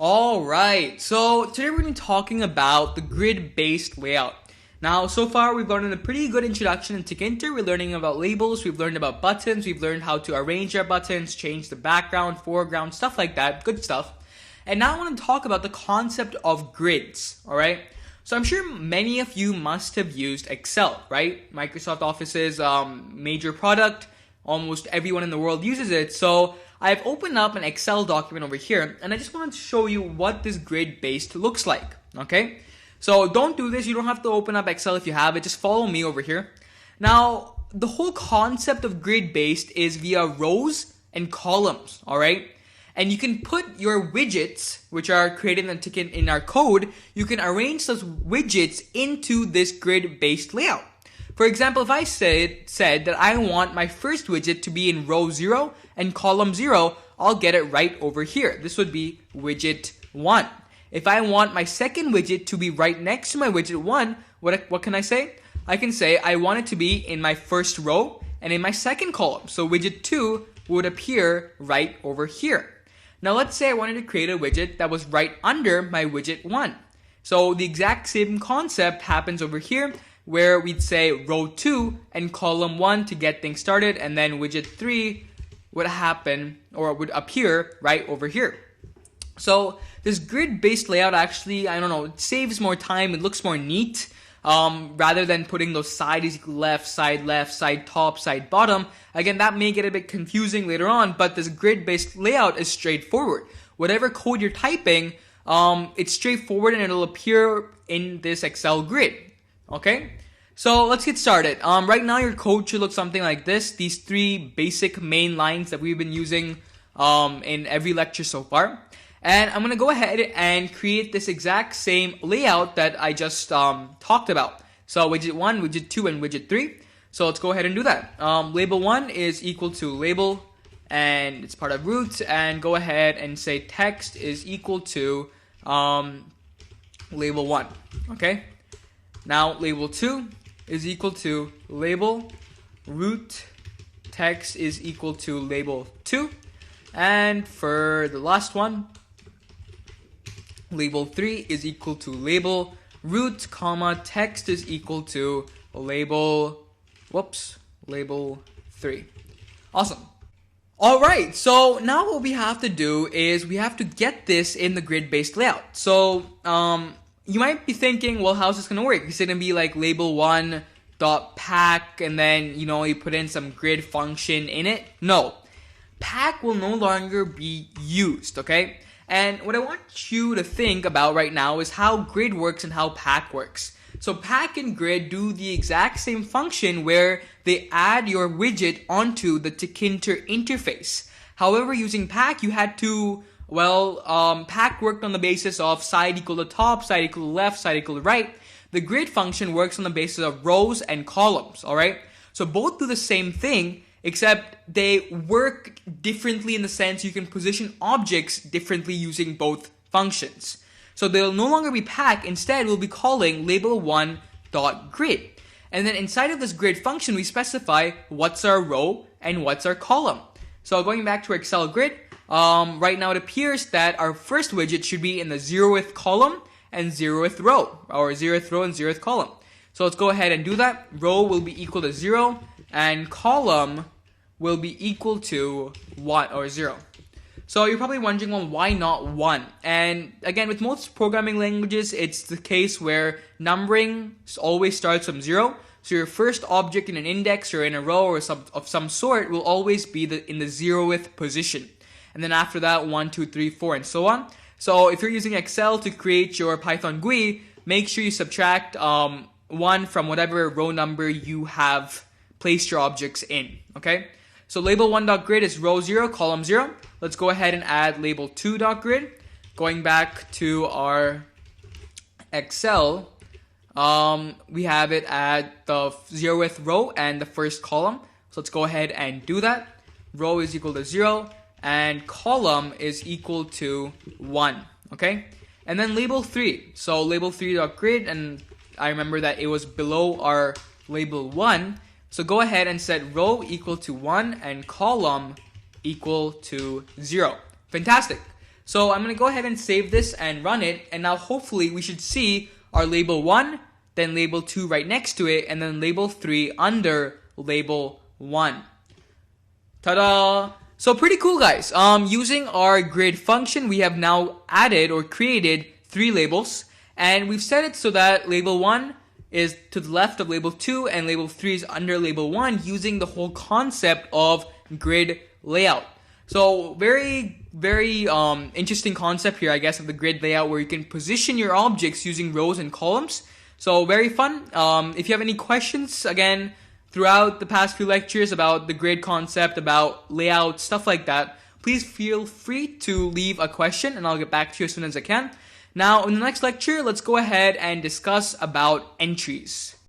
Alright, so today we're going to be talking about the grid-based layout. Now, so far we've gotten a pretty good introduction in Tkinter. We're learning about labels, we've learned about buttons, we've learned how to arrange our buttons, change the background, foreground, stuff like that, good stuff. And now I want to talk about the concept of grids, alright? So I'm sure many of you must have used Excel, right? Microsoft Office's major product. Almost everyone in the world uses it. So I've opened up an Excel document over here, and I just wanted to show you what this grid-based looks like, okay? So don't do this. You don't have to open up Excel if you have it. Just follow me over here. Now, the whole concept of grid-based is via rows and columns, all right? And you can put your widgets, which are created in our code, you can arrange those widgets into this grid-based layout. For example, if I said that I want my first widget to be in row 0 and column 0, I'll get it right over here. This would be widget 1. If I want my second widget to be right next to my widget 1, what can I say? I can say I want it to be in my first row and in my second column. So widget 2 would appear right over here. Now let's say I wanted to create a widget that was right under my widget 1. So the exact same concept happens over here, where we'd say row 2 and column 1 to get things started, and then widget 3 would happen or would appear right over here. So this grid-based layout actually, it saves more time, it looks more neat, rather than putting those side is equal left, side top, side bottom. Again, that may get a bit confusing later on, but this grid-based layout is straightforward. Whatever code you're typing, it's straightforward and it'll appear in this Excel grid. Okay, so let's get started. Right now your code should look something like this. These three basic main lines that we've been using in every lecture so far. And I'm going to go ahead and create this exact same layout that I just talked about. So widget 1, widget 2, and widget 3. So let's go ahead and do that. Label 1 is equal to label, and it's part of root. And go ahead and say text is equal to label 1. Okay. Now label 2 is equal to label, root, text is equal to label 2. And for the last one, label 3 is equal to label, root, comma, text is equal to label 3. Awesome. Alright, so now what we have to do is we have to get this in the grid-based layout. So, you might be thinking, well, how's this going to work? Is it going to be like label 1 dot pack and then, you put in some grid function in it? No. Pack will no longer be used, okay? And what I want you to think about right now is how grid works and how pack works. So pack and grid do the exact same function where they add your widget onto the Tkinter interface. However, using pack, you had to pack worked on the basis of side equal to top, side equal to left, side equal to right. The grid function works on the basis of rows and columns, alright? So both do the same thing, except they work differently in the sense you can position objects differently using both functions. So they'll no longer be pack, instead we'll be calling label1.grid. And then inside of this grid function, we specify what's our row and what's our column. So going back to our Excel grid, right now it appears that our first widget should be in the 0th column and 0th row, or 0th row and 0th column. So let's go ahead and do that. Row will be equal to 0 and column will be equal to 1 or 0. So you're probably wondering, well, why not 1? And again, with most programming languages, it's the case where numbering always starts from 0. So your first object in an index or in a row or of some sort will always be in the 0th position. And then after that, 1, 2, 3, 4, and so on. So if you're using Excel to create your Python GUI, make sure you subtract 1 from whatever row number you have placed your objects in, okay? So label1.grid is row 0, column 0. Let's go ahead and add label2.grid. Going back to our Excel, we have it at the 0th row and the first column. So let's go ahead and do that. Row is equal to 0 and column is equal to 1, okay? And then label 3. So label3.grid, and I remember that it was below our label 1. So go ahead and set row equal to 1 and column equal to 0. Fantastic. So I'm going to go ahead and save this and run it. And now hopefully we should see our label 1, then label 2 right next to it, and then label 3 under label 1. Ta-da! So pretty cool, guys. Using our grid function, we have now added or created 3 labels, and we've set it so that label 1 is to the left of label 2 and label 3 is under label 1, using the whole concept of grid layout. So very interesting concept here, I guess, of the grid layout, where you can position your objects using rows and columns. So very fun. If you have any questions, again, throughout the past few lectures about the grid concept, about layout, stuff like that, please feel free to leave a question and I'll get back to you as soon as I can. Now, in the next lecture, let's go ahead and discuss about entries.